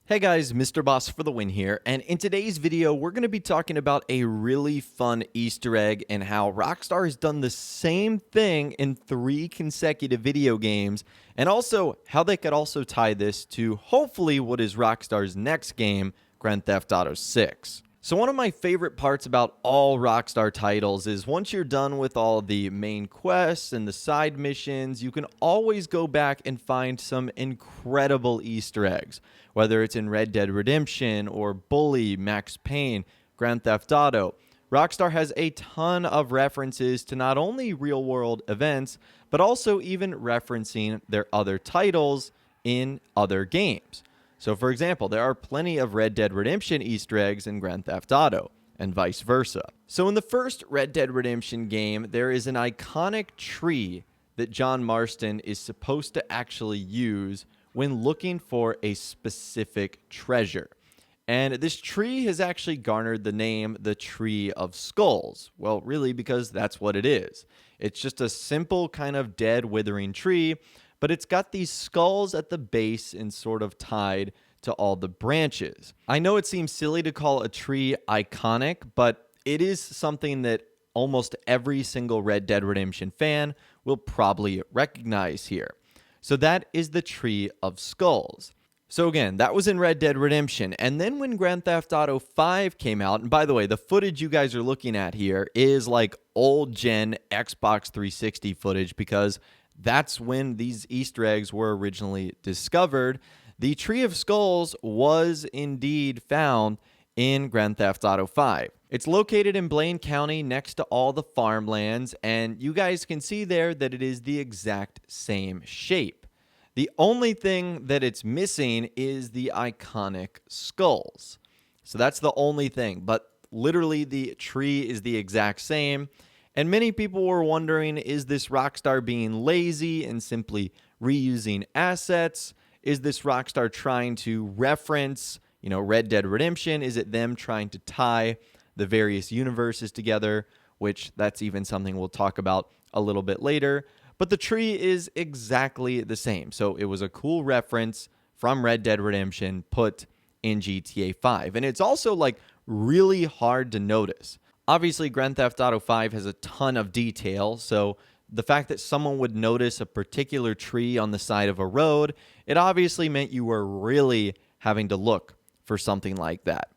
Hey guys, Mr. Boss for the win here, and in today's video, we're going to be talking about a really fun Easter egg and how Rockstar has done the same thing in 3 consecutive video games, and also how they could also tie this to hopefully what is Rockstar's next game, Grand Theft Auto 6. So one of my favorite parts about all Rockstar titles is once you're done with all the main quests and the side missions, you can always go back and find some incredible Easter eggs. Whether it's in Red Dead Redemption or Bully, Max Payne, Grand Theft Auto, Rockstar has a ton of references to not only real-world events, but also even referencing their other titles in other games. So for example, there are plenty of Red Dead Redemption Easter eggs in Grand Theft Auto, and vice versa. So in the first Red Dead Redemption game, there is an iconic tree that John Marston is supposed to actually use when looking for a specific treasure. And this tree has actually garnered the name the Tree of Skulls. Well, really, because that's what it is. It's just a simple kind of dead, withering tree, but it's got these skulls at the base and sort of tied to all the branches. I know it seems silly to call a tree iconic, but it is something that almost every single Red Dead Redemption fan will probably recognize here. So that is the Tree of Skulls. So again, that was in Red Dead Redemption. And then when Grand Theft Auto 5 came out, and by the way, the footage you guys are looking at here is like old gen Xbox 360 footage because that's when these Easter eggs were originally discovered. The Tree of Skulls was indeed found in Grand Theft Auto 5. It's located in Blaine County next to all the farmlands, and you guys can see there that it is the exact same shape. The only thing that it's missing is the iconic skulls. So that's the only thing, but literally the tree is the exact same. And many people were wondering, is this Rockstar being lazy and simply reusing assets? Is this Rockstar trying to reference, Red Dead Redemption? Is it them trying to tie the various universes together, which that's even something we'll talk about a little bit later. But the tree is exactly the same. So it was a cool reference from Red Dead Redemption put in GTA 5. And it's also like really hard to notice. Obviously, Grand Theft Auto 5 has a ton of detail, so the fact that someone would notice a particular tree on the side of a road, it obviously meant you were really having to look for something like that.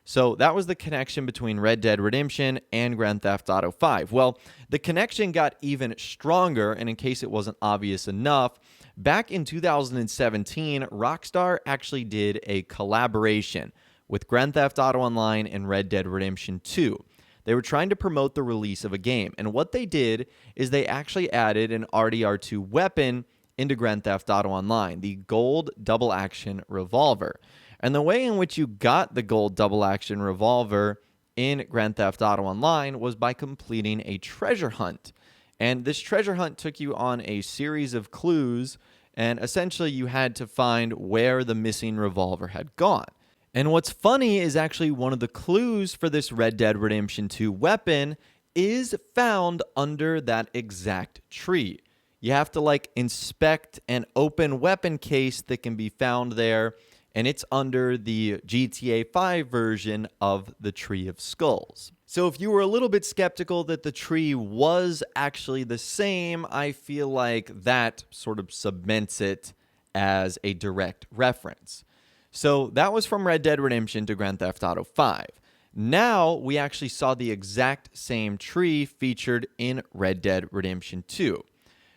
So that was the connection between Red Dead Redemption and Grand Theft Auto 5. Well, the connection got even stronger, and in case it wasn't obvious enough, back in 2017, Rockstar actually did a collaboration with Grand Theft Auto Online and Red Dead Redemption 2. They were trying to promote the release of a game, and what they did is they actually added an RDR2 weapon into Grand Theft Auto Online, the gold double-action revolver. And the way in which you got the gold double-action revolver in Grand Theft Auto Online was by completing a treasure hunt. And this treasure hunt took you on a series of clues, and essentially you had to find where the missing revolver had gone. And what's funny is actually one of the clues for this Red Dead Redemption 2 weapon is found under that exact tree. You have to inspect an open weapon case that can be found there, and it's under the GTA 5 version of the Tree of Skulls. So if you were a little bit skeptical that the tree was actually the same, I feel like that sort of cements it as a direct reference. So that was from Red Dead Redemption to Grand Theft Auto 5. Now we actually saw the exact same tree featured in Red Dead Redemption 2.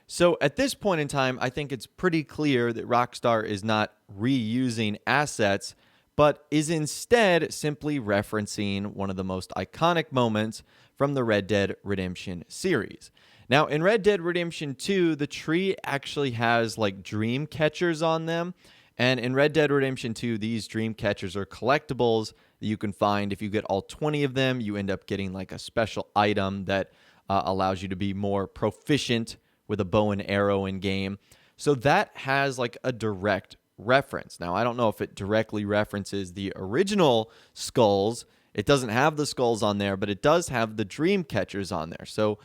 So at this point in time, I think it's pretty clear that Rockstar is not reusing assets, but is instead simply referencing one of the most iconic moments from the Red Dead Redemption series. Now, in Red Dead Redemption 2, the tree actually has dream catchers on them. And in Red Dead Redemption 2, these dream catchers are collectibles that you can find. If you get all 20 of them, you end up getting a special item that allows you to be more proficient with a bow and arrow in game. So that has a direct reference. Now, I don't know if it directly references the original skulls. It doesn't have the skulls on there, but it does have the dream catchers on there. So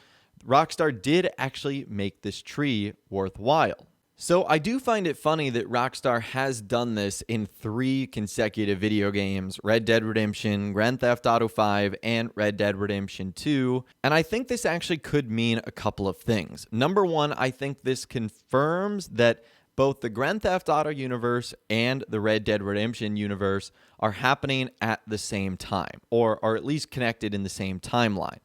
Rockstar did actually make this tree worthwhile. So I do find it funny that Rockstar has done this in 3 consecutive video games: Red Dead Redemption, Grand Theft Auto 5, and Red Dead Redemption 2. And I think this actually could mean a couple of things. Number one, I think this confirms that both the Grand Theft Auto universe and the Red Dead Redemption universe are happening at the same time, or are at least connected in the same timeline.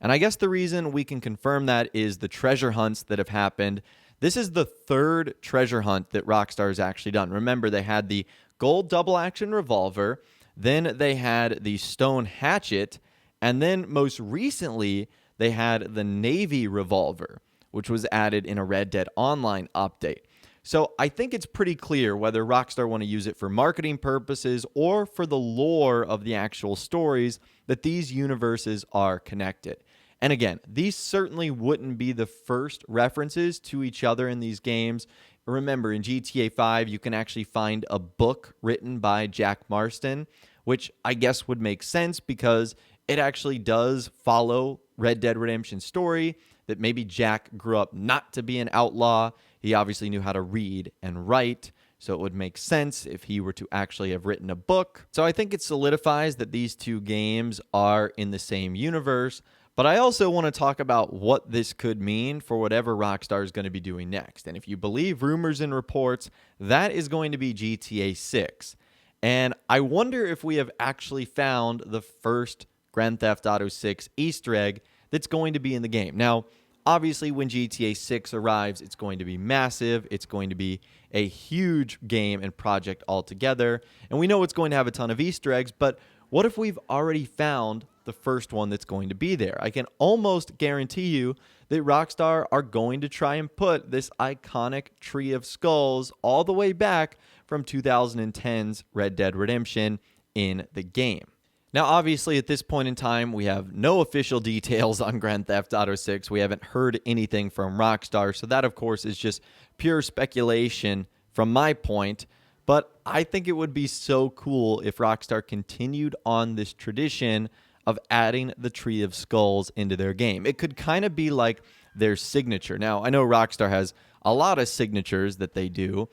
And I guess the reason we can confirm that is the treasure hunts that have happened. This is the 3rd treasure hunt that Rockstar has actually done. Remember, they had the gold double action revolver, then they had the stone hatchet, and then most recently, they had the navy revolver, which was added in a Red Dead Online update. So I think it's pretty clear whether Rockstar want to use it for marketing purposes or for the lore of the actual stories that these universes are connected. And again, these certainly wouldn't be the first references to each other in these games. Remember, in GTA 5, you can actually find a book written by Jack Marston, which I guess would make sense because it actually does follow Red Dead Redemption's story, that maybe Jack grew up not to be an outlaw. He obviously knew how to read and write, so it would make sense if he were to actually have written a book. So I think it solidifies that these 2 games are in the same universe. But I also want to talk about what this could mean for whatever Rockstar is going to be doing next. And if you believe rumors and reports, that is going to be GTA 6. And I wonder if we have actually found the first Grand Theft Auto 6 Easter egg that's going to be in the game. Now, obviously, when GTA 6 arrives, it's going to be massive. It's going to be a huge game and project altogether. And we know it's going to have a ton of Easter eggs, but what if we've already found the first one that's going to be there? I can almost guarantee you that Rockstar are going to try and put this iconic Tree of Skulls all the way back from 2010's Red Dead Redemption in the game. Now, obviously, at this point in time, we have no official details on Grand Theft Auto 6. We haven't heard anything from Rockstar, so that, of course, is just pure speculation from my point. But I think it would be so cool if Rockstar continued on this tradition of adding the Tree of Skulls into their game. It could kind of be like their signature. Now, I know Rockstar has a lot of signatures that they do.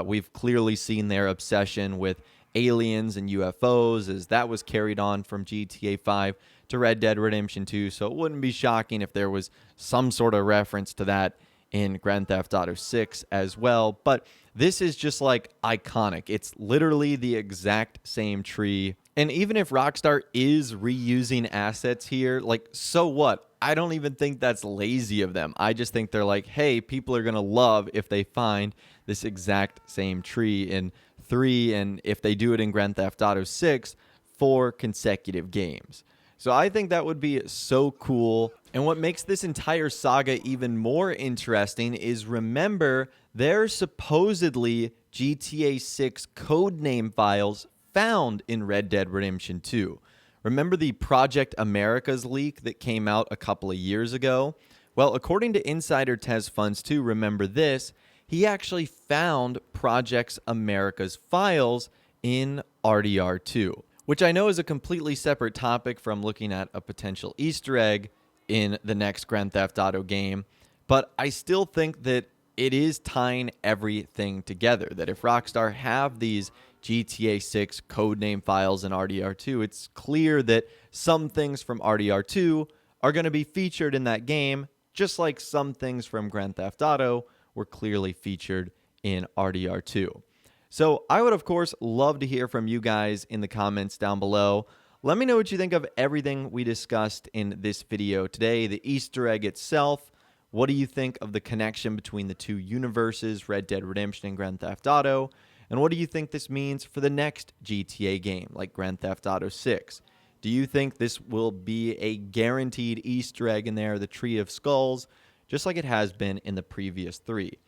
We've clearly seen their obsession with aliens and UFOs, as that was carried on from GTA 5 to Red Dead Redemption 2. So it wouldn't be shocking if there was some sort of reference to that in Grand Theft Auto 6 as well. But this is just like iconic. It's literally the exact same tree. And even if Rockstar is reusing assets here, like, so what? I don't even think that's lazy of them. I just think they're like, hey, people are going to love if they find this exact same tree in 3, and if they do it in Grand Theft Auto 6, 4 consecutive games. So I think that would be so cool. And what makes this entire saga even more interesting is, remember, there's supposedly GTA 6 codename files found in Red Dead Redemption 2. Remember the Project Americas leak that came out a couple of years ago? Well, according to Insider Tez Funds 2, remember this, he actually found Project America's files in RDR2, which I know is a completely separate topic from looking at a potential Easter egg in the next Grand Theft Auto game. But I still think that it is tying everything together, that if Rockstar have these GTA 6 codename files in RDR2, it's clear that some things from RDR2 are going to be featured in that game, just like some things from Grand Theft Auto were clearly featured in RDR2. So I would, of course, love to hear from you guys in the comments down below. Let me know what you think of everything we discussed in this video today, the Easter egg itself. What do you think of the connection between the 2 universes, Red Dead Redemption and Grand Theft Auto? And what do you think this means for the next GTA game, like Grand Theft Auto 6? Do you think this will be a guaranteed Easter egg in there, the Tree of Skulls, just like it has been in the previous 3?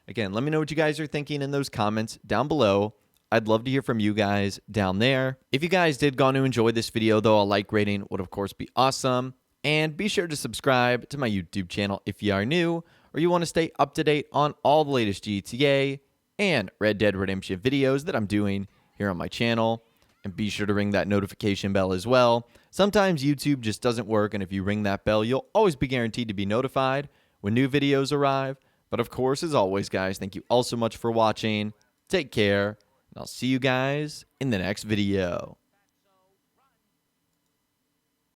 Again, let me know what you guys are thinking in those comments down below. I'd love to hear from you guys down there. If you guys did go on to enjoy this video, though, a like rating would, of course, be awesome. And be sure to subscribe to my YouTube channel if you are new, or you want to stay up to date on all the latest GTA and Red Dead Redemption videos that I'm doing here on my channel. And be sure to ring that notification bell as well. Sometimes YouTube just doesn't work, and if you ring that bell, you'll always be guaranteed to be notified when new videos arrive. But of course, as always, guys, thank you all so much for watching. Take care, and I'll see you guys in the next video.